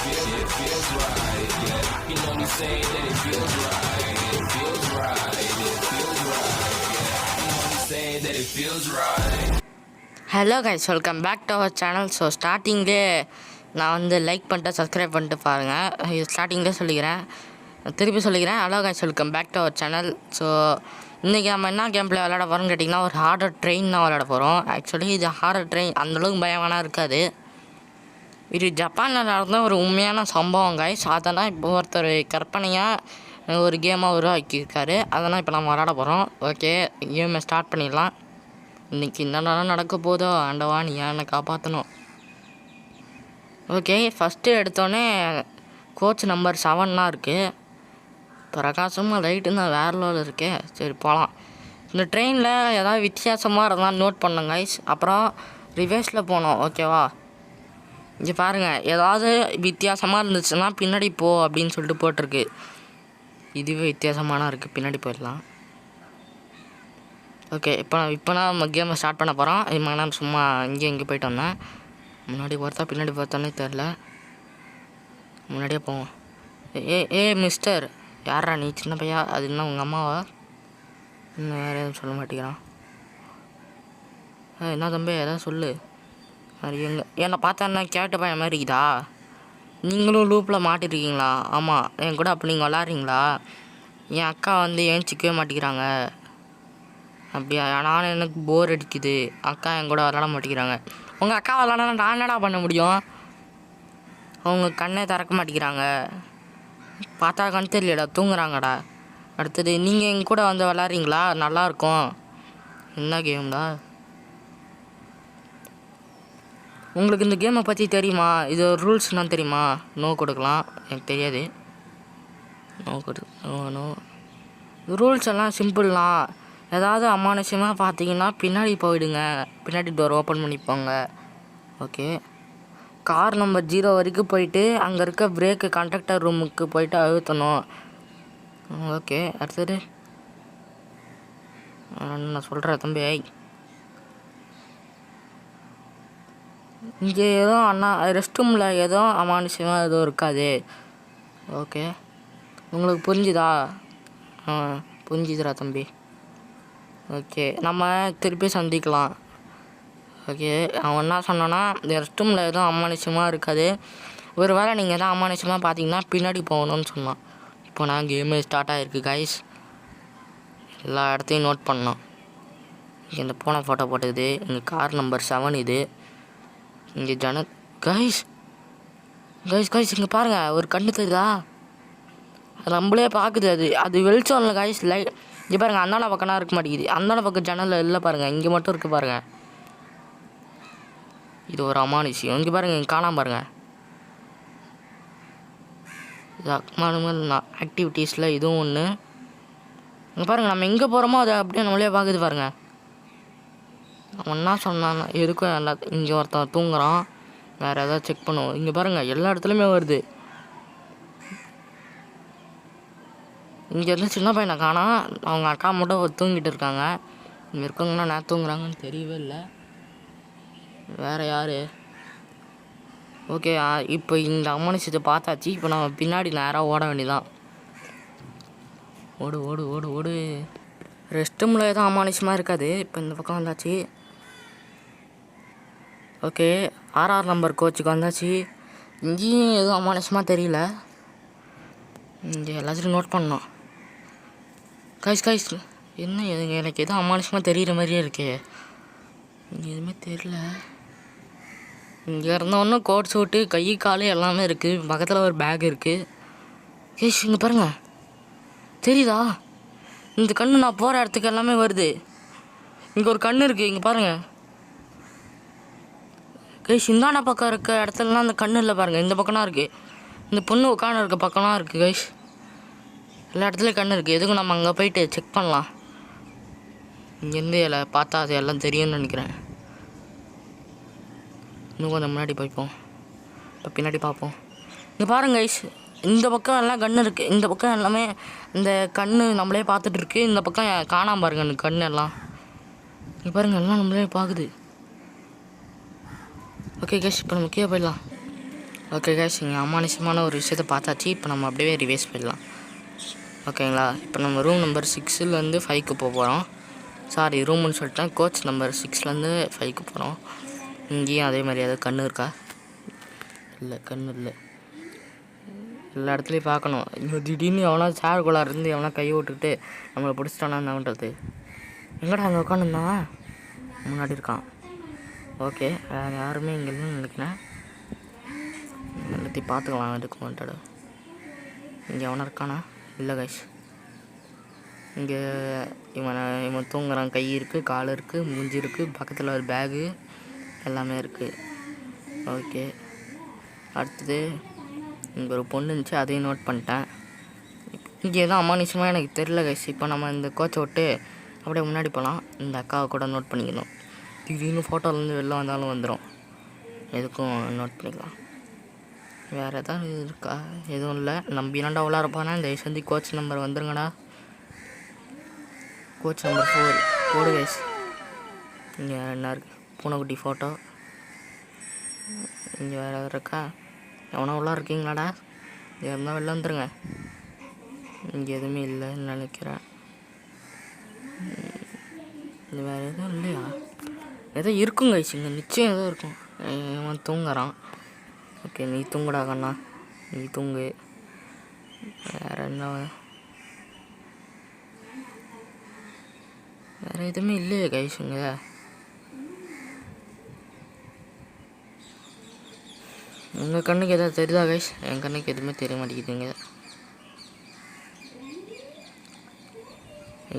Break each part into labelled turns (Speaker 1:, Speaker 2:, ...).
Speaker 1: it feels right, yeah. You know me saying that it feels right, it feels right, it feels right, yeah. You know me saying that it feels right.
Speaker 2: Hello guys, welcome back to our channel. So ஸ்டார்டிங்லேயே நான் வந்து like பண்ணிட்டு subscribe பண்ணிட்டு பாருங்கள். இது ஸ்டார்டிங்லேயே சொல்லிக்கிறேன், திருப்பி சொல்லிக்கிறேன். Hello guys, welcome back to our channel. So இன்றைக்கி நம்ம என்ன கேம் பிளே விளையாட போகிறோம்னு கேட்டிங்கன்னா, ஒரு ஹாரர் ட்ரெயின் தான் விளையாட போகிறோம். ஆக்சுவலி இது ஹாரர் ட்ரெயின் அந்தளவுக்கு பயமானா இருக்காது. இது ஜப்பானில் நடந்த ஒரு உண்மையான சம்பவம் கைஸ். அதெல்லாம் இப்போ ஒருத்தர் கற்பனையாக ஒரு கேமாக உருவாக்கியிருக்காரு. அதெல்லாம் இப்போ நம்ம விளையாட போகிறோம். ஓகே, கேமை ஸ்டார்ட் பண்ணிடலாம். இன்றைக்கி என்னென்ன நடக்க போதோ ஆண்டவா நீ என்னை காப்பாற்றணும். ஓகே, ஃபஸ்ட்டு எடுத்தோடனே கோச் நம்பர் 7 இருக்குது. பிரகாசமாக லைட்டு தான் வேறு லெவலில் இருக்கே. சரி போகலாம். இந்த ட்ரெயினில் ஏதாவது வித்தியாசமாக இருந்தால் நோட் பண்ணோம் கைஸ். அப்புறம் ரிவர்ஸில் போனோம். ஓகேவா, இங்கே பாருங்கள், ஏதாவது வித்தியாசமாக இருந்துச்சுன்னா பின்னாடி போ அப்படின்னு சொல்லிட்டு போட்டிருக்கு. இதுவே வித்தியாசமான இருக்குது, பின்னாடி போயிடலாம். ஓகே, இப்போ நம்ம கேமை ஸ்டார்ட் பண்ண போகிறோம். நான் சும்மா இங்கே போயிட்டு வந்தேன். முன்னாடி பார்த்தா பின்னாடி பார்த்தானே தெரில. முன்னாடியே போவோம். ஏ மிஸ்டர், யாரா நீ? சின்ன பையா? அது என்ன உங்கள் அம்மாவா? இன்னும் வேறு எதுவும் சொல்ல மாட்டேங்கிறான். என்ன தம்பி எதாவது சொல்லு. அது என்னை பார்த்தா என்ன கேட்ட பையன் மாதிரி இருக்குதா? நீங்களும் லூப்பில் மாட்டிருக்கீங்களா? ஆமாம், என் கூட அப்போ நீங்கள் விளாட்றீங்களா? என் அக்கா வந்து ஏஞ்சிக்கவே மாட்டேங்கிறாங்க. அப்படியா? நானும் எனக்கு போர் அடிக்குது. அக்கா என் கூட விளாட மாட்டேங்கிறாங்க. உங்கள் அக்கா விளாட்னா நான் என்னடா பண்ண முடியும்? அவங்க கண்ணே திறக்க மாட்டேங்கிறாங்க. பார்த்தா கண் தெரியலடா, தூங்குறாங்கடா. அடுத்தது நீங்கள் எங்கள் கூட வந்து விளாட்றீங்களா? நல்லாயிருக்கும். என்ன கேம்டா? உங்களுக்கு இந்த கேமை பற்றி தெரியுமா? இது ரூல்ஸ் என்ன தெரியுமா? நோ கொடுக்கலாம். எனக்கு தெரியாது. நோ ரூல்ஸ் எல்லாம் சிம்பிள்லாம். ஏதாவது அமானுஷமாக பார்த்தீங்கன்னா பின்னாடி போயிடுங்க. பின்னாடி டோர் ஓப்பன் பண்ணிப்போங்க. ஓகே, கார் நம்பர் 0 வரைக்கும் போயிட்டு அங்கே இருக்க பிரேக்கு கண்டக்டர் ரூமுக்கு போயிட்டு அழுத்தணும். ஓகே, அடுத்தது நான் சொல்கிறேன் தம்பி. இங்கே ஏதோ ரெஸ்ட் ரூமில் ஏதோ அமானுஷமாக எதுவும் இருக்காது. ஓகே, உங்களுக்கு புரிஞ்சுதா? புரிஞ்சுதுடா தம்பி. ஓகே, நம்ம திருப்பி சந்திக்கலாம். ஓகே, அவன் என்ன சொன்னான்னா, இந்த ரெஸ்ட் ரூமில் எதுவும் அமானுஷமாக இருக்காது. ஒரு வேளை நீங்கள் எதாவது அமானுஷமாக பார்த்தீங்கன்னா பின்னாடி போகணும்னு சொன்னான். இப்போ நான் கேமே ஸ்டார்ட் ஆகிருக்கு கைஸ். எல்லா இடத்தையும் நோட் பண்ணோம். இந்த போன ஃபோட்டோ போட்டுக்குது. இங்கே கார் நம்பர் 7 இது. இங்கே கைஸ் இங்கே பாருங்கள், ஒரு கண்ணு தெரியுதா? அது நம்மளே பார்க்குது. அது வெளிச்சம் இல்லை கைஸ். இங்கே பாருங்கள், அந்தாண்ட பக்கம்னா இருக்க மாட்டேங்குது. அந்தாண்ட பக்கம் ஜன்னலில் இல்லை பாருங்கள், இங்கே மட்டும் இருக்குது பாருங்கள். இது ஒரு அமானுஷியம். இங்கே பாருங்கள், இங்கே காணாமல் பாருங்கள். இது அக்மானுமல் ஆக்டிவிட்டீஸில் இதுவும் ஒன்று. இங்கே பாருங்கள், நம்ம எங்கே போகிறோமோ அதை அப்படியே நம்மளே பார்க்குது பாருங்கள். அவன் என்ன சொன்னான்? எதுக்கும் எல்லா இங்கே ஒருத்தன் தூங்குறான். வேறு ஏதாவது செக் பண்ணுவோம். இங்கே பாருங்கள், எல்லா இடத்துலையுமே வருது. இங்கேருந்து சின்ன பையனை காணா. அவங்க அக்கா மட்டும் தூங்கிட்டு இருக்காங்க. இங்கே இருக்கவங்கன்னா நான் தூங்குறாங்கன்னு தெரியவே இல்லை. வேறு யார்? ஓகே, இப்போ இந்த அமானுஷத்தை பார்த்தாச்சு. இப்போ நம்ம பின்னாடி நேராக ஓட வேண்டியதான். ஓடு ஓடு ஓடு ஓடு. ரெஸ்ட் ரூமில் எதுவும் அமானுஷமாக இருக்காது. இப்போ இந்த பக்கம் வந்தாச்சு. ஓகே, 6 நம்பர் கோச்சுக்கு வந்தாச்சு. இங்கேயும் எதுவும் அமானுஷமாக தெரியல. இங்கே எல்லாத்தையும் நோட் பண்ணோம். கைஸ் என்ன எனக்கு எதுவும் அமானுஷமாக தெரிகிற மாதிரியே இருக்கே. இங்கே எதுவுமே தெரியல. இங்கே இருந்தவொன்னே கோட் சூட்டு, கை கால் எல்லாமே இருக்குது. பக்கத்தில் ஒரு பேக் இருக்குது. கைஸ் இங்கே பாருங்கள், தெரியுதா? இந்த கண்ணு நான் போகிற இடத்துக்கு எல்லாமே வருது. இங்கே ஒரு கண்ணு இருக்குது, இங்கே பாருங்கள். கைஸ் இந்தாண்ட பக்கம் இருக்க இடத்துலலாம் அந்த கண்ணு இல்லை பாருங்கள். இந்த பக்கம்லாம் இருக்குது. இந்த பொண்ணு உட்காந்து இருக்க பக்கம்லாம் இருக்குது கைஸ். எல்லா இடத்துலையும் கண்ணு இருக்குது. எதுக்கும் நம்ம அங்கே போயிட்டு செக் பண்ணலாம். இங்கேருந்து பார்த்தா அது எல்லாம் தெரியும்னு நினைக்கிறேன். இன்னும் கொஞ்சம் முன்னாடி போய்ப்போம். இப்போ பின்னாடி பார்ப்போம். இங்கே பாருங்க கைஸ், இந்த பக்கம் எல்லாம் கண்ணு இருக்குது. இந்த பக்கம் எல்லாமே இந்த கண்ணு நம்மளே பார்த்துட்ருக்கு. இந்த பக்கம் காணாமல் பாருங்க அந்த கண்ணு எல்லாம். இங்கே பாருங்கள், எல்லாம் நம்மளே பார்க்குது. ஓகே கைஸ், இப்போ நம்ம கீழே போயிடலாம். ஓகே கைஸ், இங்கே அமானுஷமான ஒரு விஷயத்தை பார்த்தாச்சு. இப்போ நம்ம அப்படியே ரிவைஸ் போயிடலாம். ஓகேங்களா? இப்போ நம்ம ரூம் நம்பர் 6லேருந்து 5க்கு போகிறோம். சாரி, ரூம்னு சொல்லிட்டேன். கோச் நம்பர் 6லேருந்து 5க்கு போகிறோம். இங்கேயும் அதே மாதிரி ஏதாவது கண்ணு இருக்கா? இல்லை, கண்ணு இல்லை. எல்லா இடத்துலையும் பார்க்கணும். இங்கே திடீர்னு எவனா சேருக்குள்ளார இருந்து எவனா கையை விட்டுக்கிட்டு நம்மளை பிடிச்சிட்டானா என்ன பண்ணுறது? எங்கடா அங்கே உட்காந்துருந்தான்? முன்னாடி இருக்கான். ஓகே, வேறு யாருமே இங்கே இல்லைன்னு நினைக்கிறேன். எல்லாத்தையும் பார்த்துக்கலாம். இதுக்கு மாட்டாடு இங்கே எவனா இருக்கானா? இல்லை கைஸ், இங்கே இவன் தூங்குறான். கை இருக்குது, கால் இருக்குது, மூஞ்சி இருக்குது, பக்கத்தில் ஒரு பேகு எல்லாமே இருக்குது. ஓகே, அடுத்தது இங்கே ஒரு பொண்ணு இருந்துச்சு, அதையும் நோட் பண்ணிட்டேன். இங்கே எதுவும் அமானுஷமாக எனக்கு தெரியல கைஸ். இப்போ நம்ம இந்த கோச்சை விட்டு அப்படியே முன்னாடி போகலாம். இந்த அக்காவை கூட நோட் பண்ணிக்கணும். திடீர்னு ஃபோட்டோலேருந்து வெளில வந்தாலும் வந்துடும். எதுக்கும் நோட் பண்ணிக்கலாம். வேறு எதாவது இருக்கா? எதுவும் இல்லை. நம்பினாண்டா அவ்வளோ இருப்பானா? இந்த சந்தி கோச் நம்பர் வந்துருங்கடா. கோச் நம்பர் 4 போடு கைஸ். இங்கே என்ன இருக்குது? பூனைக்குட்டி ஃபோட்டோ. இங்கே வேறு எதாவது இருக்கா? எவனா உள்ள இருக்கீங்களாடா? இங்கே இருந்தால் வெளில வந்துருங்க. இங்கே எதுவுமே இல்லைன்னு நினைக்கிறேன். இது வேறு எதுவும் இல்லையா? எதோ இருக்கும் கைஸ், இங்கே நிச்சயம் எதோ இருக்கும். இவன் தூங்குறான். ஓகே, நீ தூங்குடா கண்ணா, நீ தூங்கு. வேறு என்ன? வேறு எதுவுமே இல்லையே கைஸுங்க. உங்கள் கண்ணுக்கு எதாவது தெரியுதா கைஸ்? என் கண்ணுக்கு எதுவுமே தெரிய மாட்டேங்குதுங்க.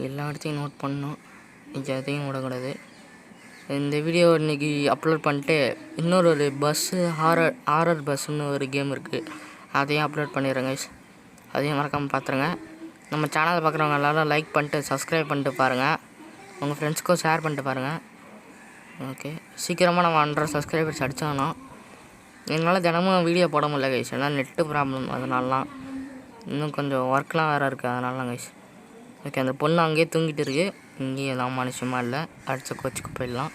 Speaker 2: எல்லா இடத்தையும் நோட் பண்ணணும். இங்கே எதையும் விடக்கூடாது. இந்த வீடியோ இன்றைக்கி அப்லோட் பண்ணிட்டு இன்னொரு பஸ்ஸு ஹாரர் பஸ்ஸுன்னு ஒரு கேம் இருக்குது, அதையும் அப்லோட் பண்ணிடுறேங்க கைஸ். அதையும் மறக்காமல் பார்த்துருங்க. நம்ம சேனலை பார்க்குறவங்க எல்லோரும் லைக் பண்ணிட்டு சப்ஸ்கிரைப் பண்ணிட்டு பாருங்கள். உங்கள் ஃப்ரெண்ட்ஸ்க்கும் ஷேர் பண்ணிட்டு பாருங்கள். ஓகே, சீக்கிரமாக நம்ம 100 சப்ஸ்கிரைபர்ஸ் அடித்தாங்கண்ணா. என்னால் தினமும் வீடியோ போட முடியல கைஸ், ஏன்னா நெட்டு ப்ராப்ளம். அதனாலலாம் இன்னும் கொஞ்சம் ஒர்க்லாம் வேறு இருக்குது, அதனாலலாம் கைஸ். ஓகே, அந்த பொண்ணு அங்கேயே தூங்கிட்டு இருக்குது. இங்கேயும் எல்லாம் மனுஷமாக இல்லை. அடித்த கோச்சுக்கு போயிடலாம்.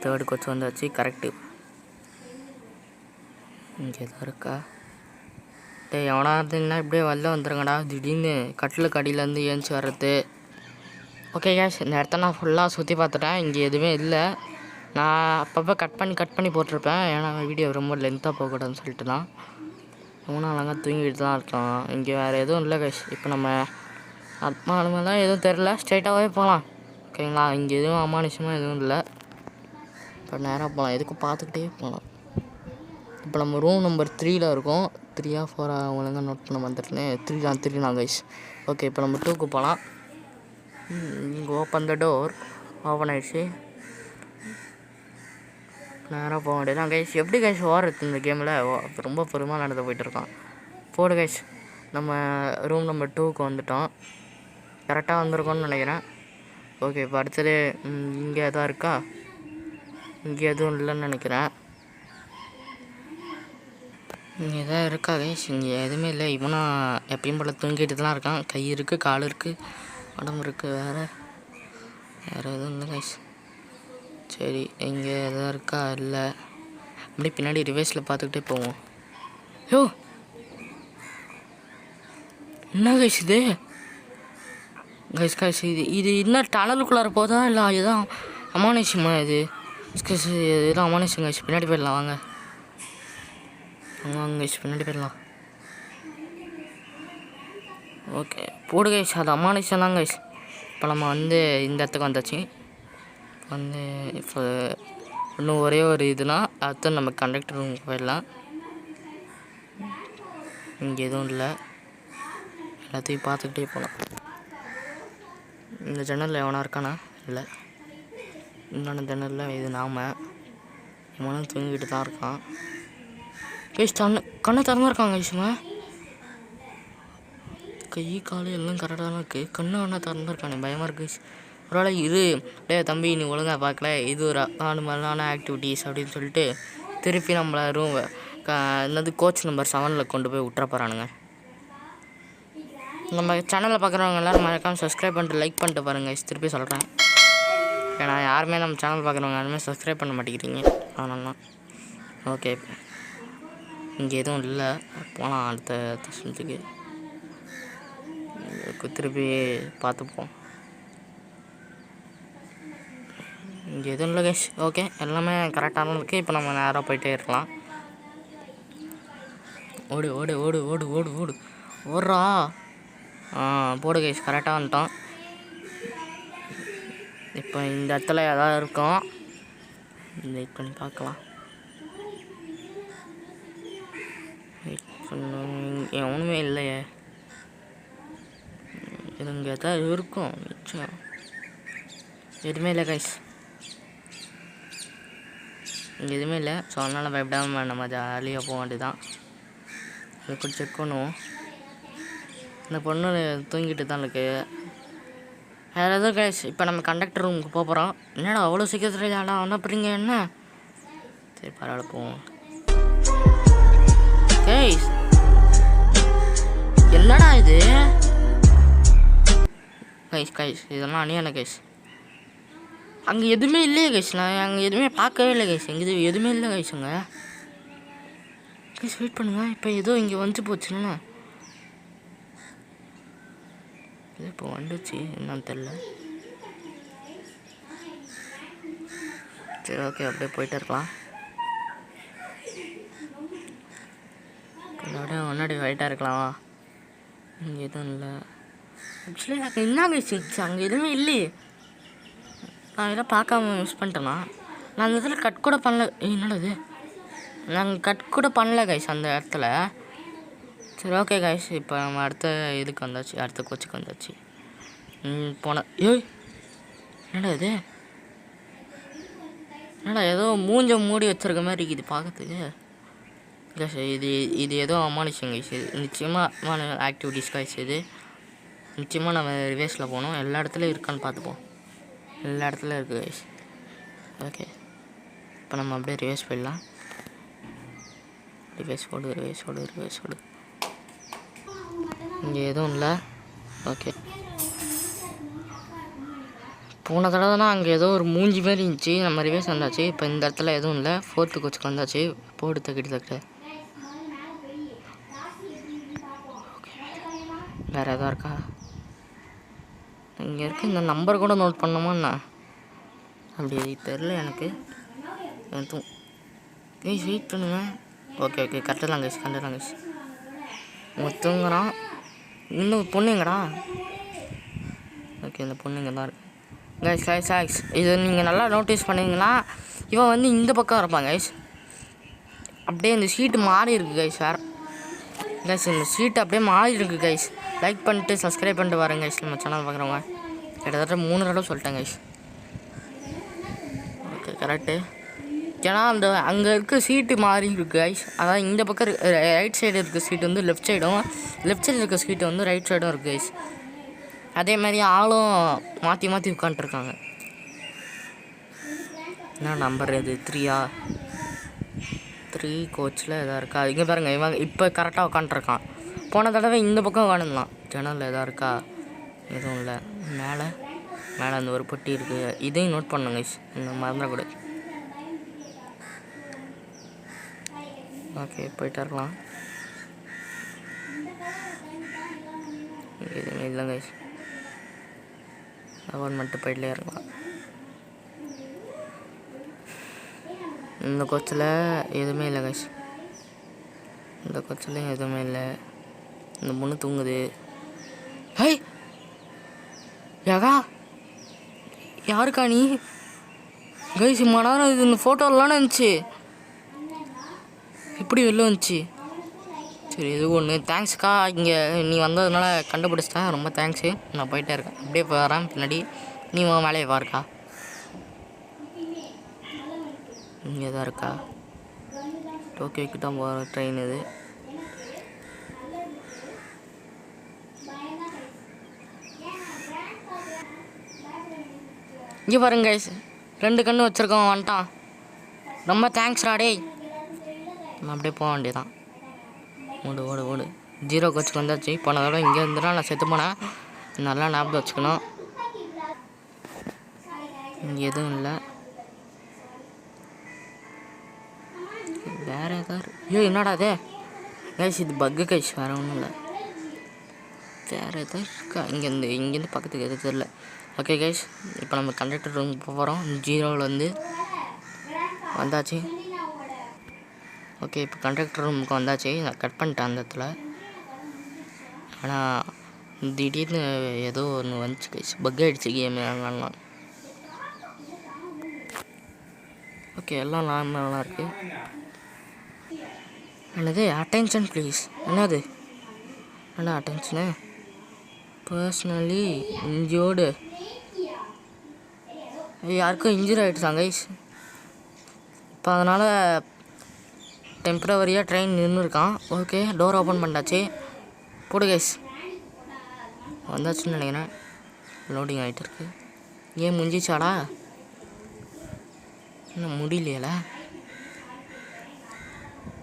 Speaker 2: 3rd கோச் வந்தாச்சு. கரெக்டு. இங்கே எதாவது இருக்கா? எவனா இருந்தீங்கன்னா இப்படியே வெளில வந்துடுங்கடா. திடீர்னு கட்டிலுக்கு அடியிலேருந்து ஏஞ்சி வர்றது. ஓகே கேஷ், இந்த இடத்த நான் ஃபுல்லாக சுற்றி பார்த்துட்டேன். இங்கே எதுவுமே இல்லை. நான் அப்பப்போ கட் பண்ணி போட்டிருப்பேன், ஏன்னா வீடியோ ரொம்ப லென்த்தாக போகக்கூடாதுன்னு சொல்லிட்டு தான். இவனும் அழகாக தூங்கிட்டு தான் இருக்கான். இங்கே வேறு எதுவும் இல்லை கைஸ். இப்போ நம்ம அமானுஷமாக எதுவும் தெரில, ஸ்ட்ரைட்டாகவே போகலாம். ஓகேங்களா? இங்கே எதுவும் அமானுஷமாக எதுவும் இல்லை. இப்போ நேராக போகலாம். எதுக்கும் பார்த்துக்கிட்டே போகலாம். இப்போ நம்ம ரூம் நம்பர் 3ல் இருக்கோம். 3 or 4 ஒழுங்காக நோட் பண்ண வந்துட்டேன். 3 தான் கைஸ். ஓகே, இப்போ நம்ம 2க்கு போகலாம். இங்கே ஓப்பன் த டோர். ஓப்பன் ஆகிடுச்சு. நேராக போக வேண்டியதான் கைஸ். எப்படி கைஸ் ஓடுறது இந்த கேமில்? ரொம்ப பொறுமையாக நடந்து போயிட்டுருக்கான். போடு கைஸ், நம்ம ரூம் நம்பர் 2க்கு வந்துட்டோம். கரெக்டாக வந்திருக்கோன்னு நினைக்கிறேன். ஓகே, இப்போ அடுத்தது இங்கே எதாவது இருக்கா? இங்கே எதுவும் இல்லைன்னு நினைக்கிறேன். இங்கே எதாவது இருக்கா கைஸ்? இங்கே எதுவுமே இல்லை. இவனும் எப்பயும் போல் தூங்கிட்டு தான் இருக்கான். கை இருக்குது, கால் இருக்குது, உடம்பு இருக்குது. வேறு எதுவும் இல்லை கைஸ். சரி, இங்கே எதாவது இருக்கா? இல்லை. அப்படியே பின்னாடி ரிவைஸில் பார்த்துக்கிட்டே போவோம். யோ, என்ன கைஸ் இது? கைஸ் இது என்ன டனலுக்குள்ளார போதா இல்லை இதுதான் அமானுஷமா? இது இதுதான் அமானுஷம் கைஸ். பின்னாடி போயிடலாம் வாங்க. கைஸ் பின்னாடி போயிடலாம். ஓகே, போடு கைஸ், அது அமானுஷம் தான் கைஸ். இப்போ நம்ம இந்த இடத்துக்கு வந்தாச்சு. இப்போ இன்னும் ஒரே ஒரு இதுனா அடுத்து நம்ம கண்டக்டர் ரூமுக்கு போயிடலாம். இங்கே எதுவும் இல்லை. எல்லாத்தையும் பார்த்துக்கிட்டே போகலாம். இந்த ஜன்னலில் எவனா இருக்கானா? இல்லை. இன்னொன்று ஜன்னலில் இது இவனும் தூங்கிட்டு தான் இருக்கான். கைஸ் கண்ணை திறந்து இருக்காங்க கைஸுங்க. கை கால் எல்லாம் கரெக்டாக தான் இருக்குது. கண்ணை திறந்துருக்கானே, பயமாக இருக்குது. ஒரு வேளை இது தம்பி நீ ஒழுங்காக பார்க்கல, இது ஒரு நார்மலான ஆக்டிவிட்டீஸ் அப்படின்னு சொல்லிட்டு திருப்பி நம்மளை ரூம் என்னது கோச் நம்பர் 7ல் கொண்டு போய் விட்டுற போகிறானுங்க. நம்ம சேனலில் பார்க்குறவங்க எல்லோரும் மறக்காமல் சப்ஸ்கிரைப் பண்ணிட்டு லைக் பண்ணிட்டு பாருங்கள். திருப்பி சொல்கிறேன், ஏன்னா யாருமே நம்ம சேனல் பார்க்குறவங்க யாருமே சப்ஸ்கிரைப் பண்ண மாட்டேங்கிறீங்க. அதனால் ஓகே இங்கே எதுவும் இல்லை. போகலாம் அடுத்த ஸ்டேஷனுக்கு. திருப்பி பார்த்துப்போம். இங்கே எதுவும் இல்லை கைஸ். ஓகே எல்லாமே கரெக்டாக இருக்குது. இப்போ நம்ம நேராக போயிட்டே இருக்கலாம். ஓடு ஓடு ஓடு ஓடு ஓடு ஓடு ஓடுறா. போடு கைஸ், கரெக்டாக வந்துட்டோம். இப்போ இந்த இடத்துல எதாவது இருக்கும், வெயிட் பண்ணி பார்க்கலாம். வெயிட் பண்ண ஒன்றுமே இல்லையே. இது இங்கே எதாவது இருக்கும் மிச்சம். எதுவுமே இல்லை கைஸ், இங்கே எதுவுமே இல்லை. ஸோ அதனால் பயப்படாமல் நம்ம ஜாலியாக போக வேண்டியதான். அதுக்கு செக் பண்ணுவோம். இந்த பொண்ணு தூங்கிட்டு தான் இருக்கு. வேறு எதுவும் கைஸ். இப்போ நம்ம கண்டக்டர் ரூமுக்கு போகிறோம். என்னடா அவ்வளோ சீக்கிரத்தில் யாரா அனுப்புறீங்க என்ன? சரி பரவாயில்ல போவோம். கைஸ் என்னடா இது கைஸ்? கைஸ் இதெல்லாம் அணியான கைஸ். அங்கே எதுவுமே இல்லையே கைஸ். நான் அங்கே எதுவுமே பார்க்கவே இல்லை கைஸ். எங்கே எதுவுமே இல்லை கைஸுங்க. கைஸ் வெயிட் பண்ணுங்க. இப்போ ஏதோ இங்கே வந்து போச்சுன்னா இது இப்போ வந்துச்சு என்னன்னு தெரில. சரி ஓகே அப்படியே போயிட்டு இருக்கலாம். அப்படியே முன்னாடி வெயிட்டாக இருக்கலாமா? இங்கே எதுவும் இல்லை ஆக்சுவலி. எனக்கு என்ன கைஸ் அங்கே எதுவுமே இல்லையே. நான் இதெல்லாம் பார்க்காம மிஸ் பண்ணிட்டேன்னா. நான் அந்த இடத்துல கட் கூட பண்ணல. என்னது நாங்கள் கட் கூட பண்ணல கைஸ் அந்த இடத்துல. சரி ஓகே கைஸ், இப்போ நம்ம அடுத்த இதுக்கு வந்தாச்சு, அடுத்த கோச்சுக்கு வந்தாச்சு. போன ஏய் என்னடா இது? என்னடா ஏதோ மூஞ்ச மூடி வச்சுருக்க மாதிரி இருக்குது பார்க்கறதுக்கு கைஸ். இது ஏதோ அமானுஷம் கைஸ். இது நிச்சயமாக ஆக்டிவிட்டீஸ் கைஸ். இது நிச்சயமாக நம்ம ரிவேஸில் போகணும். எல்லா இடத்துலையும் இருக்கான்னு பார்த்துப்போம். எல்லா இடத்துலையும் இருக்குது கைஸ். ஓகே இப்போ நம்ம அப்படியே ரிவேஸ் போயிடலாம். ரிவேஸ் ஓடு ரிவேஸ் ஓடு ரிவேஸ் ஓடு. இங்கே எதுவும் இல்லை. ஓகே போன தடவைனா அங்கே ஏதோ ஒரு மூஞ்சி மாதிரி இருந்துச்சு. நம்ம ரிவேஸ் வந்தாச்சு. இப்போ இந்த இடத்துல எதுவும் இல்லை. 4th கோச்சுக்கு வந்தாச்சு. போடு தக்கிட்டு தக்கிட்டு. வேறு எதாவது இருக்கா? இங்கே இருக்க இந்த நம்பர் கூட நோட் பண்ணோமாண்ணா அப்படி தெரில எனக்கு. கைஸ் வெயிட் பண்ணுங்க. ஓகே ஓகே கரெக்டாக தான் கைஸ், கரெக்டாக தான் கைஸ். தூங்குறான். இன்னும் பொண்ணுங்கடா. ஓகே இந்த பொண்ணுங்க தான் இருக்கு கைஸ். கைஸ் கைஸ் இது நீங்கள் நல்லா நோட்டீஸ் பண்ணிங்கன்னா இவன் வந்து இந்த பக்கம் இருப்பான் கைஸ். அப்படியே இந்த சீட்டு மாறி இருக்குது கைஸ். வேறு கைஸ் இந்த சீட்டு அப்படியே மாறி இருக்குது கைஸ். லைக் பண்ணிட்டு சப்ஸ்கிரைப் பண்ணிட்டு வரேன் கைஸ். நம்ம சேனல் பார்க்குறவங்க கிட்டத்தட்ட 3 தடவை சொல்லிட்டேன் கைஸ். Okay correct. ஏன்னா அந்த அங்கே இருக்க சீட்டு மாறி இருக்குது கைஸ். அதாவது இந்த பக்கம் ரைட் சைடு இருக்க சீட்டு வந்து லெஃப்ட் சைடும், லெஃப்ட் சைடு இருக்க சீட்டு வந்து ரைட் சைடும் இருக்குது கைஸ். அதே மாதிரி ஆளும் மாற்றி மாற்றி உட்காந்துருக்காங்க. என்ன நம்பர் இது? 3ஆ? 3 கோச்சில் எதாவது இருக்கா? இங்கே பாருங்க இவன் இப்போ கரெக்டாக உட்காந்துருக்கான். போன தடவை இந்த பக்கம் உட்காந்துலாம். ஜன்னலில் எதாவது இருக்கா? எதுவும் இல்லை. மேலே மேலே அந்த ஒரு பொட்டி இருக்குது. இதையும் நோட் பண்ணுங்க கைஸ், இந்த மறந்துடக்கூடாது. ஓகே போயிட்டு இருக்கலாம். எதுவுமே இல்லை கைஸ். அவன் மட்டும் போயிட்டே இருக்கலாம். இந்த கோச்சில் எதுவுமே இல்லை கைஸ். இந்த கோச்சிலையும் எதுவுமே இல்லை. இந்த பொண்ணு தூங்குது. ஹை யகா யாருக்கா நீ? கைஸ் மனாரம் இது இந்த ஃபோட்டோலாம் இருந்துச்சு. எப்படி வெளில வந்துச்சு? சரி இது ஒன்று தேங்க்ஸ்க்கா. இங்கே நீ வந்ததுனால கண்டுபிடிச்சிட்டேன், ரொம்ப தேங்க்ஸு. நான் போயிட்டே இருக்கேன். அப்படியே வரேன் பின்னாடி. நீ வேலையை பாருக்கா. இங்கே தான் இருக்கா? டோக்கியோக்கு தான் போகிற ட்ரெயின் இது. இங்கே பாருங்க கைஸ், 2 கண்ணு வச்சுருக்கோம். வந்துட்டான். ரொம்ப தேங்க்ஸ்டா டேய். நம்ம அப்படியே போக வேண்டியதான். ஓடு ஓடு ஓடு. 0 கோச்சுக்கு வந்தாச்சு. போன தடவை இங்கே இருந்துட்டா நான் செத்து போனேன். நல்லா ஞாபகம் வச்சுக்கணும். இங்கே எதுவும் இல்லை. ஏதாவது ஐயோ என்னடா அது கைஸ், இது பக்கு கைஸ், வேறு ஒன்றும் இல்லை. வேறு எதாவது இருக்கா இங்கேருந்து பக்கத்துக்கு எதுவும் தெரில. ஓகே கைஸ், இப்போ நம்ம கண்டக்டர் ரூமுக்கு போகிறோம். 0 வந்தாச்சு. ஓகே, இப்போ கண்டக்டர் ரூமுக்கு வந்தாச்சு. நான் கட் பண்ணிட்டேன் அந்த இடத்துல. ஆனால் திடீர்னு ஏதோ ஒன்று வந்துச்சு கைஸ், பக் ஆகிடுச்சு கேமு. அதனாலாம் ஓகே, எல்லாம் நார்மலாக இருக்குது. என்னது அட்டென்ஷன் ப்ளீஸ்? என்னது அட்டென்ஷனு? Personally injured. யாருக்கும் இன்ஜூரி ஆகிடுச்சாங்க கைஸ். இப்போ அதனால் டெம்ப்ரவரியாக ட்ரெயின் நின்றுருக்கான். ஓகே, டோர் ஓப்பன் பண்ணாச்சு. போடு கைஸ். வந்தாச்சுன்னு நினைக்கிறேன். லோடிங் ஆகிட்டு இருக்கு. ஏன் முடிஞ்சிச்சாடா? இன்னும் முடியலையில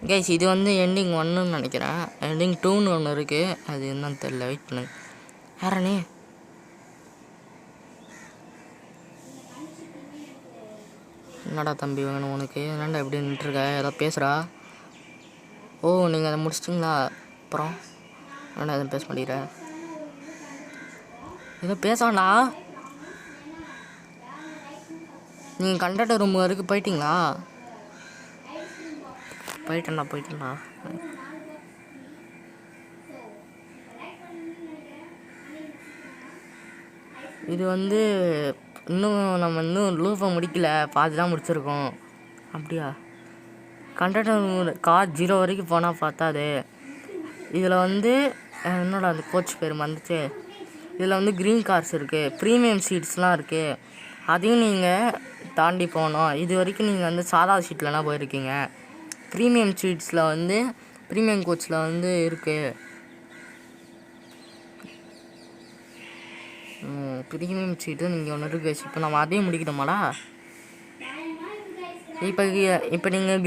Speaker 2: கைஸ். இது எண்டிங் 1ன்னு நினைக்கிறேன். எண்டிங் 2ன்னு ஒன்று இருக்குது. அது என்னன்னு தெரியல. வெயிட் பண்ணுங்க. யாரணே? என்னடா தம்பி வேணும் உனக்கு? என்னடா எப்படி நின்றுருக்க? ஏதோ பேசுகிறா? ஓ, நீங்கள் அதை முடிச்சிட்டிங்களா? அப்புறம் என்னடா எதுவும் பேச மாட்டேங்கிற? ஏதோ பேசாண்டா. நீங்கள் கண்டக்டர் ரூம் வரைக்கும் போயிட்டீங்களா? போயிட்டேன்டா. இது இன்னும் நம்ம லூஃபை முடிக்கல, பாதி தான் முடிச்சிருக்கோம். அப்படியா? கண்டக்டர் கார் 0 வரைக்கும் போனால் பார்த்தாது. இதில் என்னோட அந்த கோச் பேர் வந்துச்சு. இதில் க்ரீன் கார்ஸ் இருக்குது, ப்ரீமியம் சீட்ஸ்லாம் இருக்குது. அதையும் நீங்கள் தாண்டி போகணும். இது வரைக்கும் நீங்கள் சாதா சீட்லலாம் போயிருக்கீங்க. ப்ரீமியம் சீட்ஸில் ப்ரீமியம் கோச்சில் இருக்குது. ப்ரீமியம் சீட்டு நீங்கள் ஒன்று இருக்குது. இப்போ நம்ம அதையும் முடிக்கணுமாடா? இப்போ நீங்கள்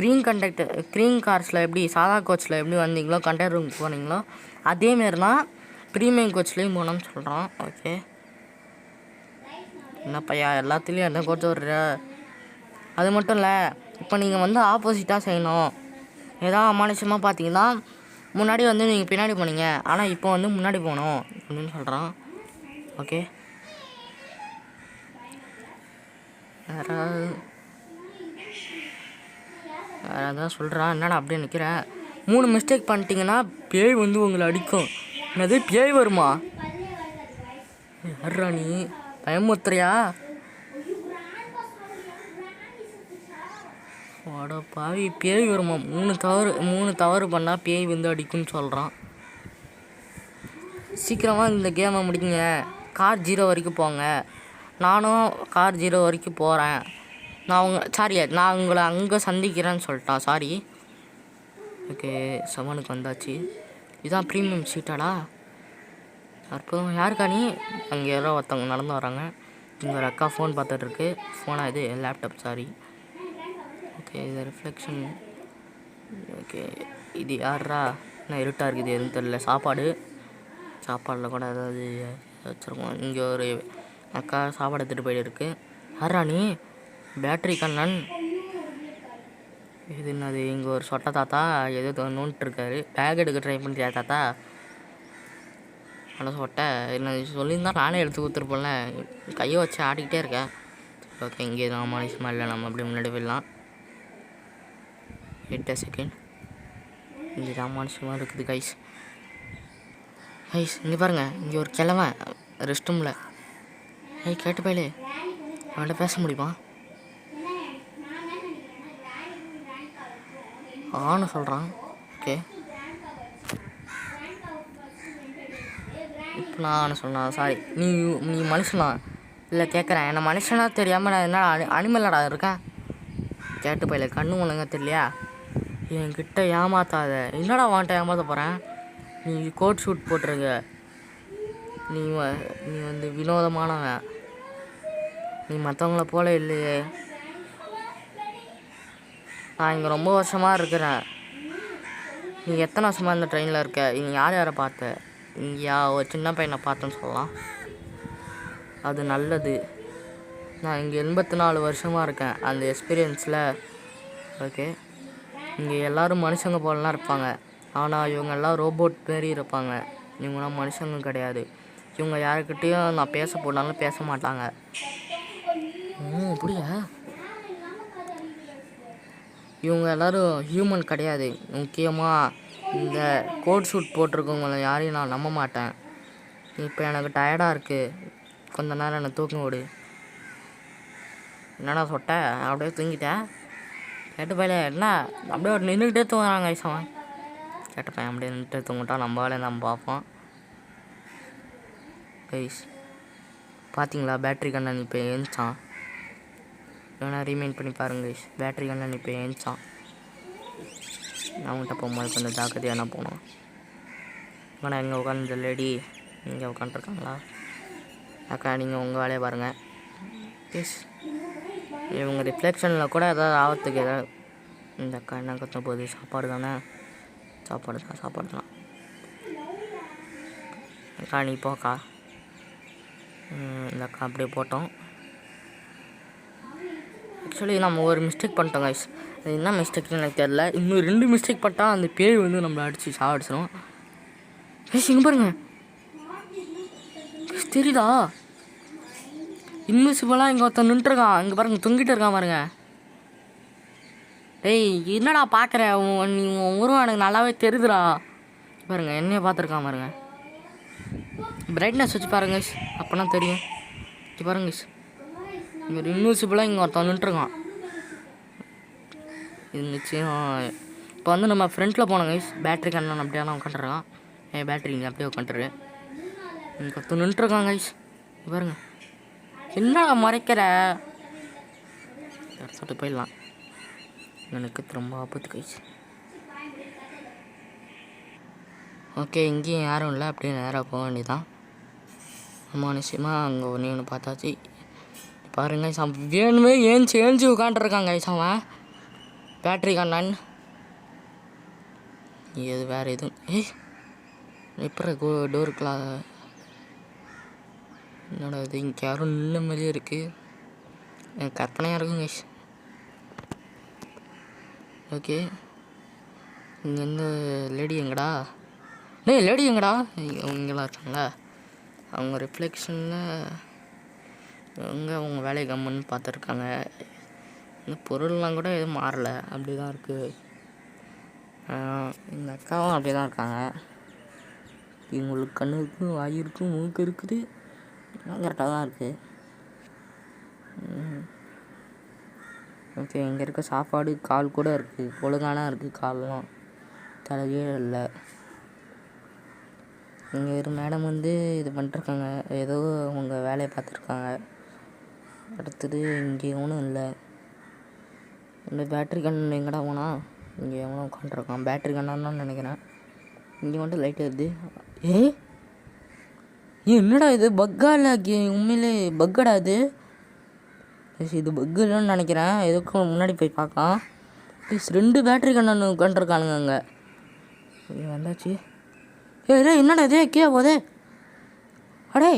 Speaker 2: க்ரீன் கார்ஸில் எப்படி சாதா கோச்சில் எப்படி வந்தீங்களோ, கண்டக்டர் ரூமுக்கு போனீங்களோ, அதேமாரி தான் ப்ரீமியம் கோச்லேயும் போனோம்னு சொல்கிறோம். ஓகே, என்னப்பையா எல்லாத்துலேயும் என்ன கோச்சு வர்ற? அது மட்டும் இல்லை, இப்போ நீங்கள் ஆப்போசிட்டாக செய்யணும். ஏதாவது அமானுஷமாக பார்த்தீங்கன்னா முன்னாடி நீங்கள் பின்னாடி போனீங்க, ஆனால் இப்போ முன்னாடி போகணும் அப்படின்னு சொல்கிறான். ஓகே, அதான் சொல்கிறான். என்னடா அப்படியே நிற்கிறேன்? 3 மிஸ்டேக் பண்ணிட்டீங்கன்னா பேய் உங்களை அடிக்கும். என்னது பேய் வருமா? யாரா நீ? பயமுத்துறியா? வாட பாவி, பேய் வருமா? 3 தவறு பண்ணால் பேய் அடிக்கும்னு சொல்கிறான். சீக்கிரமாக இந்த கேமை முடிக்குங்க. கார் 0 வரைக்கும் போங்க. நானும் கார் 0 வரைக்கும் போகிறேன். நான் உங்களை அங்கே சந்திக்கிறேன்னு சொல்லிட்டான். சாரி. ஓகே, 7க்கு வந்தாச்சு. இதுதான் ப்ரீமியம் சீட்டாடா? அற்புதம். யாருக்கா நீ? அங்கே யாரோ ஒருத்தவங்க நடந்து வராங்க. இங்கே ஒரு அக்கா ஃபோன் பார்த்துட்ருக்கு. ஃபோனாக இது லேப்டாப், சாரி. ஓகே, இது ரிஃப்ளெக்ஷன். ஓகே, இது யாரா? என்ன இருட்டாக இருக்குது, எதுவும் தெரியல. சாப்பாடில் கூட ஏதாவது வச்சுருக்கோம். இங்கே ஒரு அக்கா சாப்பாடு எடுத்துகிட்டு போயிட்டு இருக்கு. யாரா நீ? பேட்ரி கண்ணன். இது என்னது? இங்கே ஒரு சொட்டை தாத்தா ஏதோ நோன்ட்டுருக்காரு. பேக் எடுக்க ட்ரை பண்ணியா தாத்தா? நல்லா சொட்டை என்ன சொல்லியிருந்தா நானே எடுத்து கொடுத்துருப்பேன்ல. கையை வச்சு ஆடிக்கிட்டே இருக்கேன். ஓகே, இங்கே எதுவும் அமானுஷமாக இல்லை. நம்ம அப்படியே முன்னாடி போயிடலாம். 8 செகண்ட். இங்கே அமானுஷமாக இருக்குது கைஸ். இங்கே பாருங்கள், இங்கே ஒரு கிழவன் ரெஸ்ட் ரூமில். கேட்டு போயிலே, அவன்கிட்ட பேச முடியுமா? ஆன்னு சொல்கிறான். ஓகே, இப்போ நான் சொன்னேன். சாரி, நீ மனுஷனா? இல்லை கேட்குறேன். என்ன மனுஷனா தெரியாமல் நான் என்ன அனிமலடா இருக்கேன்? கேட்டு போயில, கண்ணு ஒழுங்க தெரியலையா? என்கிட்ட ஏமாத்தாத. என்னடா வான்ட்ட ஏமாற்ற போகிறேன்? நீ கோட் ஷூட் போட்டிருக்க. நீ வினோதமானவன். நீ மற்றவங்கள போல இல்லையே. நான் இங்கே ரொம்ப வருஷமாக இருக்கிறேன். நீ எத்தனை வருஷமாக இந்த ட்ரெயினில் இருக்க? நீ யாரை பார்த்த? இங்கேயா ஒரு சின்ன பையனை பார்த்தேன்னு சொல்லலாம். அது நல்லது. நான் இங்கே 84 வருஷமாக இருக்கேன் அந்த எக்ஸ்பீரியன்ஸில். ஓகே, இங்கே எல்லோரும் மனுஷங்க போலலாம் இருப்பாங்க, ஆனால் இவங்க எல்லாம் ரோபோட் மாரி இருப்பாங்க. இவங்களாம் மனுஷங்க கிடையாது. இவங்க யாருக்கிட்டேயும் நான் பேச போனாலும் பேச மாட்டாங்க. அப்படியா? இவங்க எல்லோரும் ஹியூமன் கிடையாது. முக்கியமாக இந்த கோட் சூட் போட்டிருக்கவங்கள யாரையும் நான் நம்ப மாட்டேன். இப்போ எனக்கு டயர்டாக இருக்குது, கொஞ்ச நேரம் என்னை தூக்கம் விடு. என்னடா சொட்ட, அப்படியே தூங்கிட்டேன். கேட்டு பையன் என்ன அப்படியே ஒரு நின்றுக்கிட்டே தூங்குறாங்க ஐசவன். கேட்ட பையன் அப்படியே நின்றுட்டு தூங்கிட்டான். நம்ம வேலையை நம்ம பார்ப்போம். கைஸ் பார்த்தீங்களா, பேட்ரி கண்ணன் இப்போ எழுந்தான். வேணா ரீமைண்ட் பண்ணி பாருங்க கைஸ். பேட்ரி கண்ணன் இப்போ எழுந்தான். அவங்ககிட்ட போகும்போது கொஞ்சம் ஜாக்கிரதையாக என்ன போனோம். ஆனால் எங்கே உட்காந்து லேடி இங்கே உட்காந்துருக்காங்களா? அக்கா நீங்கள் உங்கள் வேலையை பாருங்கள் ப்ளீஸ். இவங்க ரிஃப்ளெக்ஷனில் கூட ஏதாவது ஆபத்துக்கு ஏதாவது. இந்த அக்கா என்ன கற்ற போகுது? சாப்பாடு தானே, சாப்பாடு தான். அக்கா நீ போக்கா. இந்த அக்கா அப்படியே போட்டோம். ஆக்சுவலி நம்ம ஒரு மிஸ்டேக் பண்ணிட்டோம் கைஸ். அது என்ன மிஸ்டேக்னு எனக்கு தெரில. இன்னும் 2 மிஸ்டேக் பண்ணிட்டா அந்த பேய் வந்து நம்மளை அடித்து சாவடிச்சிடும். கைஸ் இங்கே பாருங்க, தெரியுதா? இன்விசிபிளாக இங்கே ஒருத்தன் நின்றுருக்கான். இங்கே பாருங்க, தொங்கிட்டு இருக்கான் பாருங்க. டேய் என்னடா பார்க்குற? நீ உருவம் எனக்கு நல்லாவே தெரியுதுடா. பாருங்க என்னைய பார்த்துருக்கான் பாருங்க. பிரைட்னஸ் வச்சு பாருங்க அப்போனா தெரியும். இங்கே பாருங்க இங்கே இன்விசிபிளாக இங்கே ஒருத்தன் நின்றுருக்கான். இது நிச்சயம் இப்போ வந்து நம்ம ஃப்ரண்ட்டில் போனோம் கைஸ். பேட்ரி கண்ணன் அப்படியே உட்காந்துருக்கான். பேட்ரி இங்கே அப்படியே உட்காந்துரு. இங்கே ஒருத்தன் நின்றுருக்கான் கைஸ். பாருங்க என்னடா மறைக்கிற? சொல்லிட்டு போயிடலாம். எனக்கு ரொம்ப ஆபத்து கைஸ். ஓகே இங்கேயும் யாரும் இல்லை, அப்படியே நேராக போக வேண்டியதான். அமானுஷமாக அங்கே ஒன்று பார்த்தாச்சு. பாருங்க வேணுமே ஏஞ்சி உட்காண்ட்ருக்காங்க அவன் பேட்ரி கண்ணன். இது வேறு எதுவும் இப்போ டோருக்குலாம் என்னோட இது இங்கே யாரும் நின்ன மாதிரியே இருக்குது. எனக்கு கற்பனையாக இருக்கும் கைஸ். ஓகே இங்கே எந்த லேடி எங்கடா? லேடி எங்கடா? இங்கெல்லாம் இருக்காங்களா? அவங்க ரிஃப்ளெக்ஷனில் அவங்க வேலையை கம்முன்னு பார்த்துருக்காங்க. இந்த பொருள்லாம் கூட எதுவும் மாறலை, அப்படி தான் இருக்குது. இந்த அக்காவும் அப்படி தான் இருக்காங்க. இவங்களுக்கு கண்ணு இருக்குது, வாய் இருக்குது, மூக்கு இருக்குது, கரெக்டாக தான் இருக்குது. ஓகே இங்கே இருக்க சாப்பாடு கால் கூட இருக்குது, ஒழுங்கான இருக்குது. கால்லாம் தலையே இல்லை. இங்கே ஒரு மேடம் வந்து இது பண்ணிட்டுருக்காங்க, ஏதோ அவங்க வேலையை பார்த்துருக்காங்க. அடுத்தது இங்கே ஒன்றும் இல்லை. இந்த பேட்ரி கண்ணன் எங்கடா போனா? இங்கே எவனோ உட்காந்துருக்கான். பேட்ரி கண்ணான்னு நினைக்கிறேன். இங்கே மட்டும் லைட் வருது. என்னடா இது பக்கா இல்லை? உண்மையிலே பக்கடா இது. இது பக்கு இல்லைன்னு நினைக்கிறேன். எதுக்கும் முன்னாடி போய் பார்க்கலாம். ப்ளீஸ் 2 பேட்ரி கண்ணன் உட்காந்துருக்கானுங்க அங்கே. வந்தாச்சு. என்னடா இது கீழே போதே? அடே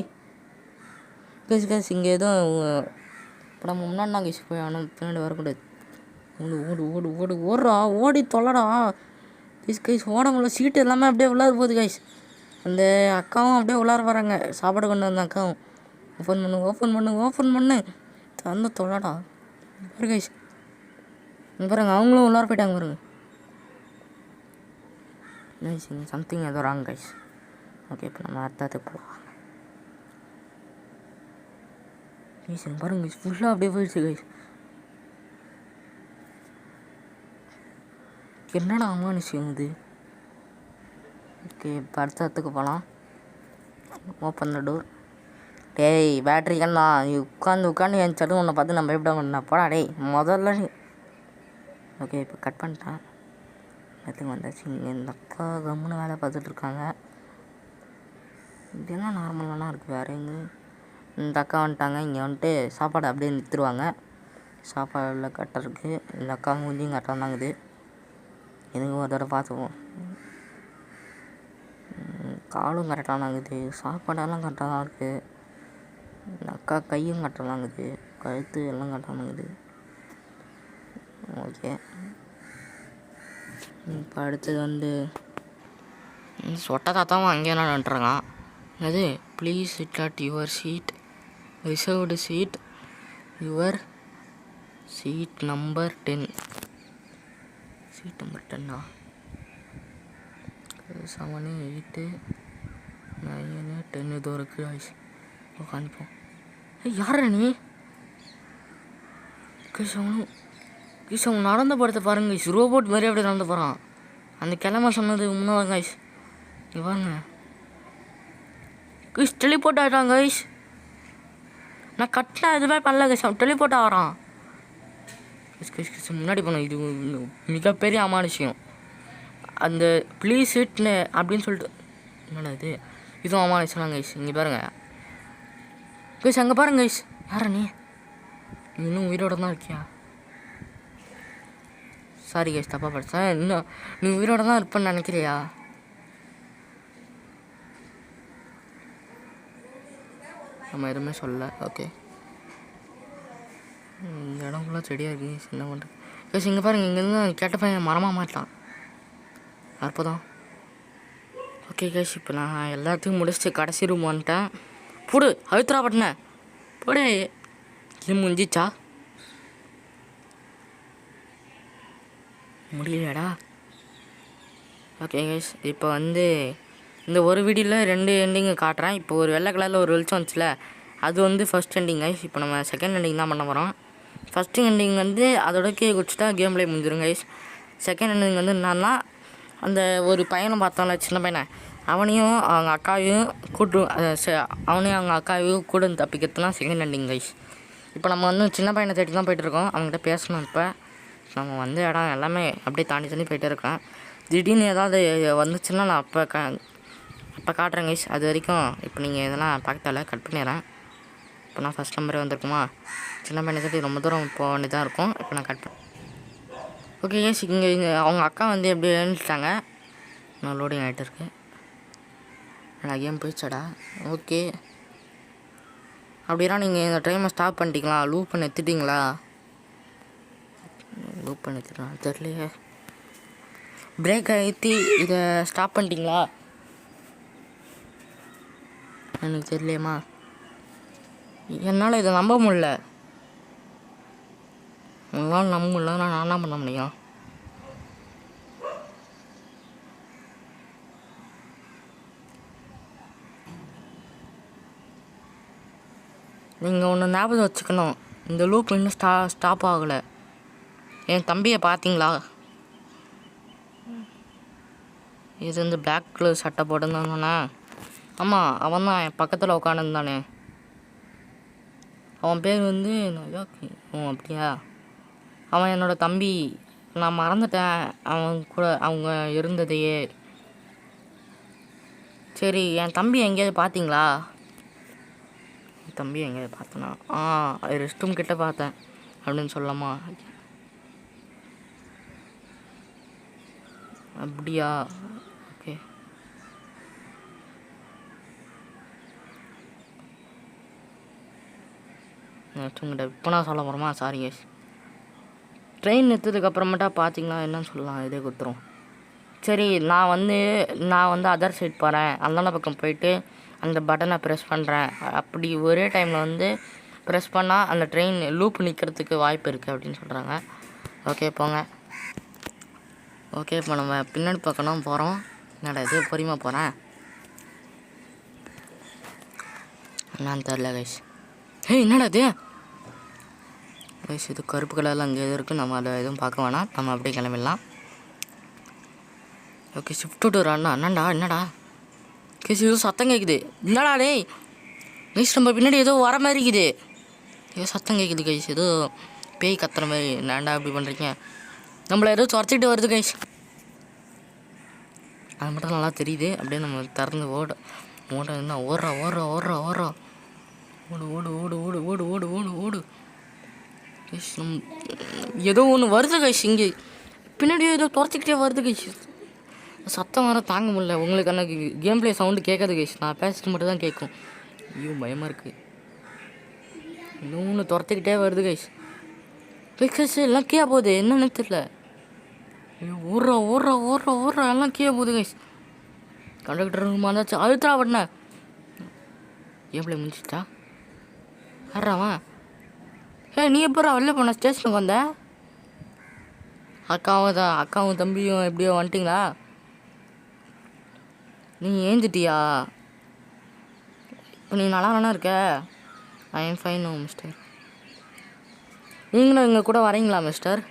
Speaker 2: கேஸ் இங்கே எதுவும் இப்போ நம்ம முன்னாடி நான் கேஸ் போய் ஆனால் பின்னாடி வரக்கூடாது. ஓடுறா, ஓடி தொல்லடா கைஸ். ஓட முடியல, சீட்டு எல்லாமே அப்படியே உள்ளார போகுது கைஸ். அந்த அக்காவும் அப்படியே உள்ளார வராங்க, சாப்பாடு கொண்டு வந்த அக்காவும். ஓப்பன் பண்ணு தந்து தொல்லடா பாரு கைஸ். பாருங்க அவங்களும் உள்ளார போயிட்டாங்க பாருங்க. சம்திங் ஏதோ ராங் கைஸ். ஓகே இப்போ நம்ம அர்த்தத்துக்கு போகலாம். கைஸ் பாருங்க கைஸ், ஃபுல்லாக அப்படியே போயிடுச்சு கைஸ். என்னடா அமானுஷம் இது? ஓகே இப்போ அடுத்தத்துக்கு போகலாம். Open the door. டேய் பேட்ரி கண்ணா, நீ உட்காந்து என் சடு உன்னை பார்த்து நம்ம எப்படி பண்ண போடா டேய் முதல்ல. ஓகே இப்போ கட் பண்ணிட்டேன். அதுக்கு வந்தாச்சு. இங்கே இந்த அக்கா கம்முன்னு வேலை பார்த்துட்ருக்காங்க. இதெல்லாம் நார்மலானா இருக்குது. வேறு எங்கே இந்த அக்கா வந்துட்டாங்க. இங்கே வந்துட்டு சாப்பாடு அப்படியே நிறுத்துருவாங்க. சாப்பாடில் கரெக்டாக இருக்குது. இந்த அக்கா மூஞ்சியும் கரெக்டாக தாங்குது. இதுங்க ஒரு தடவை பார்த்துப்போம். காலும் கரெக்டாக தாங்குது, சாப்பாடெல்லாம் கரெக்டாக தான் இருக்குது. இந்த அக்கா கையும் கரெக்டாக தாங்குது, கழுத்து எல்லாம் கரெக்டாக தாங்குது. ஓகே இப்போ அடுத்தது வந்து சொட்ட தாத்தாவும் அங்கேயே நின்றுறான். அது please sit at your seat, reserved seat, your seat number 10. Seat number 10 7 8 9 10 இதோ இருக்கு ஆயிடுச்சு. உட்காந்துப்போம். யார நீ? கிஷன் நடந்த படத்தை பாருங்க கைஸ். ரோபோட் மாதிரி அப்படியே நடந்து போகிறான். அந்த கிழமை சொன்னது முன்னாள் கைஸ். இவாங்க கைஸ் டெலிபோர்ட் ஆகிட்டான் கைஸ். நான் கட்டில் எதுவுமே பண்ணல கைஸ். அவன் டெலிபோர்ட் ஆகிறான். முன்னாடி போனோம். இது மிகப்பெரிய அமானுஷயம். அந்த ப்ளீஸ் இட்னு அப்படின்னு சொல்லிட்டு என்னடா இது, இதுவும் அமானுஷம் கைஸ். இங்கே பாருங்க கைஸ், அங்கே பாருங்க கைஸ். யாரா நீ? இன்னும் உயிரோட தான் இருக்கியா? சாரி கைஸ், தப்பாக படித்தேன். இன்னும் நீ உயிரோட தான் இருப்பேன்னு நினைக்கிறியா? நம்ம எதுவுமே சொல்லலை. ஓகே, இந்த இடம் ஃபுல்லாக செடியாக இருக்குது. என்ன பண்ணுறது கைஸ்? இங்கே பாருங்கள், இங்கேருந்து கேட்ட பையன் மரமாக மாட்டலாம். அற்புதம். ஓகே கைஸ், இப்போ நான் எல்லாத்தையும் முடிச்சுட்டு கடைசி ரூம் வந்துட்டேன். போடு அழுத்துறா பட்டின போடு. இது முடிஞ்சிச்சா? முடியலடா. ஓகே கைஸ், இப்போ வந்து இந்த ஒரு வீடியோவில் 2 எண்டிங்கு காட்டுறேன். இப்போ ஒரு வெள்ளை கலரில் ஒரு வெளிச்சம் வந்துச்சுல, அது வந்து ஃபஸ்ட் எண்டிங் கைஸ். இப்போ நம்ம செகண்ட் எண்டிங் தான் பண்ண போகிறோம். ஃபஸ்ட்டு எண்டிங் வந்து அதோட கே குடிச்சிட்டா கேம் பிளே முடிஞ்சிடும் கைஸ். செகண்ட் எண்டிங் வந்து என்னன்னா, அந்த ஒரு பையனை பார்த்தோம்ல, சின்ன பையனை, அவனையும் அவங்க அக்காவையும் அவனையும் அவங்க அக்காவையும் கூட தப்பிக்கிறதுனா செகண்ட் எண்டிங் கைஸ். இப்போ நம்ம வந்து சின்ன பையனை தேடி தான் போய்ட்டுருக்கோம். அவங்ககிட்ட பேசணும். இப்போ நம்ம வந்து இடம் எல்லாமே அப்படியே தாண்டி போய்ட்டு இருக்கேன். திடீர்னு ஏதாவது வந்துச்சுன்னா நான் அப்போ காட்டுறேன் கைஸ். அது வரைக்கும் இப்போ நீங்கள் இதெல்லாம் பார்க்கல, கட் பண்ணிடுறேன். இப்போ நான் ஃபஸ்ட் நம்பரே வந்திருக்குமா, சின்ன பையனை தேடி ரொம்ப தூரம் போக வேண்டியதாக இருக்கும். இப்போ நான் கட் பண்ணேன். ஓகே கைஸ், இங்கே அவங்க அக்கா வந்து எப்படி எழுந்துட்டாங்க. நான் லோடிங் ஆகிட்டு இருக்கு. நான் கேம் போயிடுச்சாடா? ஓகே, அப்படின்னா நீங்கள் இந்த டைமை ஸ்டாப் பண்ணிட்டீங்களா? லூப் பண்ணி எடுத்துட்டிங்களா? லூப் பண்ணி எடுத்துட்டா தெரியலையே. பிரேக் ஆகிட்டு இதை ஸ்டாப் பண்ணிட்டீங்களா? எனக்கு தெரியலையம்மா. என்னால் இதை நம்ப முடியல. உங்களால் நம்ப முடியல, நான் என்ன பண்ண முடியும்? நீங்கள் ஒன்று ஞாபகம் வச்சுக்கணும், இந்த லூப் இன்னும் ஸ்டாப் ஆகலை. என் தம்பியை பார்த்தீங்களா? இது இந்த பிளாக் கலர் சட்டை போட்டுருந்தானே, ஆமாம் அவன் தான் என் பக்கத்தில் உட்காந்துருந்தானே. அவன் பேர் வந்து அப்படியா? அவன் என்னோடய தம்பி. நான் மறந்துட்டேன் அவன் கூட அவங்க இருந்ததையே. சரி, என் தம்பி எங்கேயாவது பார்த்தீங்களா? என் தம்பி எங்கேயாவது பார்த்தனா? ரெஸ்ட் ரூம் கிட்டே பார்த்தேன் அப்படின்னு சொல்லலாமா? அப்படியா? ஓகே, இப்போ நான் சொல்ல போகிறோமா? Sorry case. ட்ரெயின் நிறுத்ததுக்கப்புறமேட்டா பார்த்தீங்கன்னா என்னன்னு சொல்லலாம், இதே கொடுத்துரும். சரி, நான் வந்து அதர் சைட் போகிறேன். அந்தாண்ட பக்கம் போயிட்டு அந்த பட்டனை ப்ரெஸ் பண்ணுறேன். அப்படி ஒரே டைமில் வந்து ப்ரெஸ் பண்ணால் அந்த ட்ரெயின் லூப் நிற்கிறதுக்கு வாய்ப்பு இருக்குது அப்படின்னு சொல்கிறாங்க. ஓகே போங்க. ஓகே, இப்போ நம்ம பின்னாடி பக்கம் போகிறோம். என்னடா இது பொறிமா போகிறேன் என்னான்னு தெரில கைஸ். என்னடா இது கைஸ்? இது கருப்பு கலரில் அங்கே எது இருக்குது. நம்ம அதை எதுவும் பார்க்க வேணாம், நம்ம அப்படியே கிளம்பிடலாம். Okay, shift to run. என்னடா கைஸ், ஏதோ சத்தம் கேட்குது. என்னடா டேய் கைஸ், நம்ம பின்னாடி ஏதோ வர மாதிரி இருக்குது. ஏதோ சத்தம் கேட்குது கைஸ், ஏதோ பேய் கத்துற மாதிரி. என்னடா அப்படி பண்ணுறீங்க? நம்மளை ஏதோ துரத்திக்கிட்டு வருது கைஸ். அது மட்டும் நல்லா தெரியுது. அப்படியே நம்ம திறந்து என்ன ஓடுறா ஓடு ஓடு ஓடு ஓடு ஓடு ஓடு ஓடு ஓடு கைஸ். ஏதோ ஒன்று வருது கைஸ். இங்கே பின்னாடியோ ஏதோ துரத்திக்கிட்டே வருது கைஸ். சத்தம் வர தாங்க முடியல. உங்களுக்கு அன்றைக்கி கேம் பிளே சவுண்டு கேட்காது கைஸ், நான் பேசிட்டு மட்டும் தான் கேட்கும். ஐயோ பயமாக இருக்குது. இன்னொன்று துரத்திக்கிட்டே வருது கைஸ். கைஸ் எல்லாம் கீழே போகுது, என்னன்னு தெரியல. ஓடுறா ஓடுறா ஓடுறா ஓடுறா எல்லாம் கீழே போகுது கைஸ். கண்டக்டர் வந்தாச்சு. அழுத்தா பண்ண எப்படி முடிச்சிட்டா யாராவன்? நீ எப்போ வெளில போன ஸ்டேஷனுக்கு வந்த? அக்காவும் தம்பியும் எப்படியோ வந்துட்டிங்களா? நீ ஏந்துட்டியா? இப்போ நீ நல்லா தானே இருக்க? I am fine no mister. நீங்களும் எங்கள் கூட வரீங்களா மிஸ்டர்?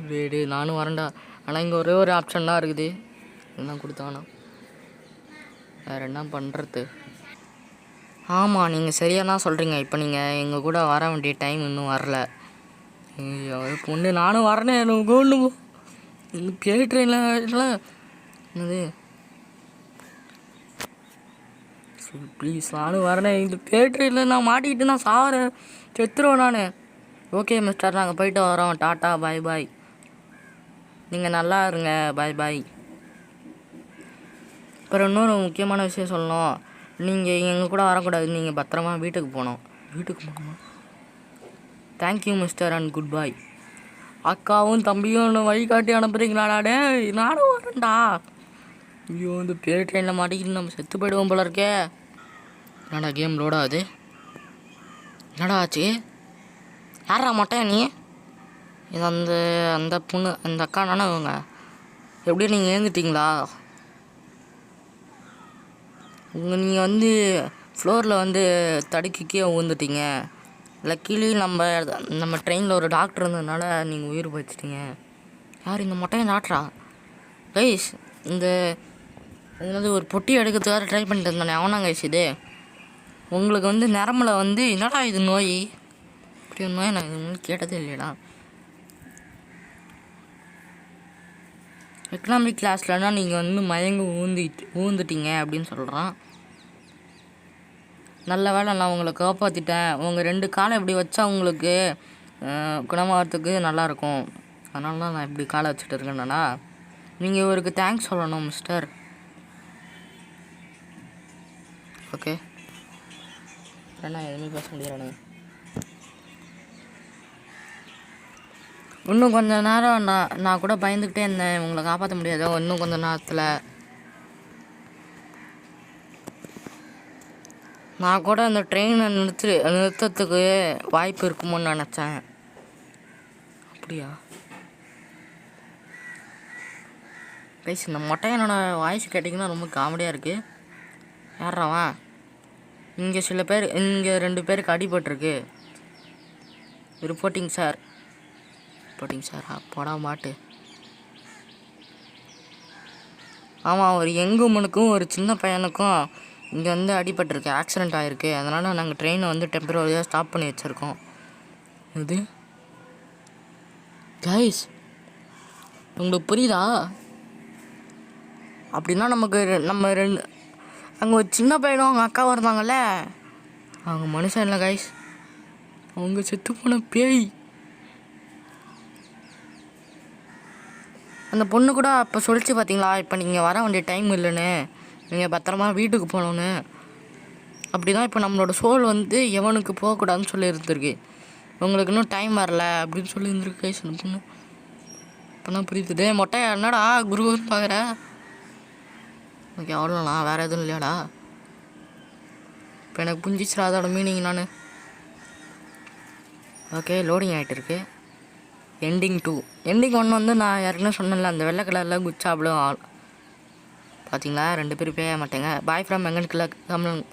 Speaker 2: டே நானும் வரேன்டா. ஆனால் இங்கே ஒரே ஒரு ஆப்ஷன் தான் இருக்குது. என்ன கொடுத்தானா வேறு என்ன பண்ணுறது? ஆமாம், நீங்கள் சரியாக தான் சொல்கிறீங்க. இப்போ நீங்கள் எங்கள் கூட வர வேண்டிய டைம் இன்னும் வரல. பொண்ணு நானும் வரேனே, எனக்கு கொண்டு போ. பேய் ட்ரெயினில் என்னது? ப்ளீஸ் நானும் வரேனே. இந்த பேய் ட்ரெயினில் நான் மாட்டிக்கிட்டு நான் சாகிறேன், செத்துருவேன் நான். ஓகே மிஸ்டர், நாங்கள் போயிட்டு வரோம். டாட்டா பாய் பாய். நீங்கள் நல்லா இருங்க. பாய் பாய். அப்புறம் இன்னொரு முக்கியமான விஷயம் சொல்லணும். நீங்கள் எங்கள் கூட வரக்கூடாது. நீங்கள் பத்திரமா வீட்டுக்கு போகணும். வீட்டுக்கு போகணுமா? தேங்க்யூ மிஸ்டர் அண்ட் குட் பாய். அக்காவும் தம்பியும் வழிகாட்டி அனுப்புறீங்களாடா? டே நானும் வரேன்டா. ஐயோ, இந்த பேர் ட்ரெயினில் மாட்டிக்கிட்டு நம்ம செத்து போயிடுவோம் போல இருக்கே. என்னடா கேம் லோடா அது? என்னடா ஆச்சு? யாரா மாட்டேன் நீ? இது அந்த பொண்ணு, அந்த அக்கா தானே இவங்க. எப்படியும் நீங்கள் ஏந்துட்டிங்களா? நீங்கள் வந்து ஃப்ளோரில் தடுக்கிக்கே ஊந்துட்டீங்க. லக்கிலி நம்ம ட்ரெயினில் ஒரு டாக்டர் இருந்ததுனால நீங்கள் உயிர் போயிச்சிட்டிங்க. யார் இந்த மொட்டையை டாக்டரா? கைஸ், ஒரு பொட்டி எடுக்கிறதுக்காக ட்ரை பண்ணிட்டு இருந்தானே அவனா கைஸ் இது? உங்களுக்கு நரம்பில் என்னடா இது நோய்? இப்படி ஒரு நோய் நான் இது கேட்டதே இல்லையடா. எக்கனாமிக் கிளாஸ்லனா நீங்கள் மயங்க ஊந்துட்டீங்க அப்படின்னு சொல்கிறான். நல்ல வேலை நான் உங்களை காப்பாற்றிட்டேன். உங்கள் 2 காலை இப்படி வச்சா உங்களுக்கு குணமாகறதுக்கு நல்லாயிருக்கும். அதனால தான் நான் இப்படி காலை வச்சுட்டு இருக்கேன்னா நீங்கள் இவருக்கு தேங்க்ஸ் சொல்லணும் மிஸ்டர். ஓகே, நான் எதுவுமே பேச முடியாது. இன்னும் கொஞ்சம் நேரம் நான் கூட பயந்துக்கிட்டே இருந்தேன், உங்களை காப்பாற்ற முடியாதோ. இன்னும் கொஞ்சம் நேரத்தில் நான் கூட அந்த ட்ரெயினை நிறுத்தத்துக்கு வாய்ப்பு இருக்குமோன்னு நினச்சேன். அப்படியா கைஸ்? இந்த மொட்டையனோட வாய்ஸ் கேட்டிங்கன்னா ரொம்ப காமெடியாக இருக்குது. யாராவன்? இங்கே 2 பேருக்கு அடிபட்டிருக்கு. Reporting sir. ரிப்போர்ட்டிங் சார் போடா மாட்டு. ஆமாம், ஒரு யங்குமனுக்கும் ஒரு சின்ன பையனுக்கும் இங்கே அடிபட்டிருக்கு, ஆக்சிடெண்ட் ஆகிருக்கு. அதனால் நாங்கள் ட்ரெயினை டெம்பரரியாக ஸ்டாப் பண்ணி வச்சுருக்கோம். இது கைஸ் உங்களுக்கு புரியுதா? அப்படின்னா நம்ம 2 அங்கே ஒரு சின்ன பையனும் அவங்க அக்காவும் இருந்தாங்கல்ல, அவங்க மனுஷன் இல்லை கைஸ், அவங்க செத்து போன பேய். அந்த பொண்ணு கூட அப்போ சொல்லிச்சு பார்த்தீங்களா, இப்போ நீங்கள் வர வேண்டிய டைம் இல்லைன்னு, நீங்கள் பத்திரமா வீட்டுக்கு போகணுன்னு. அப்படி தான் இப்போ நம்மளோட சோல் எவனுக்கு போகக்கூடாதுன்னு சொல்லி இருந்திருக்கு. உங்களுக்கு இன்னும் டைம் வரல அப்படின்னு சொல்லி இருந்திருக்கு கைஸ். அந்த பொண்ணு இப்போ தான் புரியுது. மொட்டையா என்னடா குருன்னு பார்க்குற? ஓகே, அவ்வளோண்ணா, வேறு எதுவும் இல்லையாடா? இப்போ எனக்கு புரிஞ்சிச்சுடா அதோட மீனிங். நான் ஓகே, லோடிங் ஆகிட்டு இருக்கு. எண்டிங் 2. எண்டிங் 1 நான் யாருக்குன்னா சொன்னேன்ல, அந்த வெள்ளை கலரில் குச்சாப்பிடும் பார்த்தீங்களா? 2 பேரும் பேய மாட்டேங்க. பாய் ஃப்ரம் எங்கன்குள்ள கம்மல்.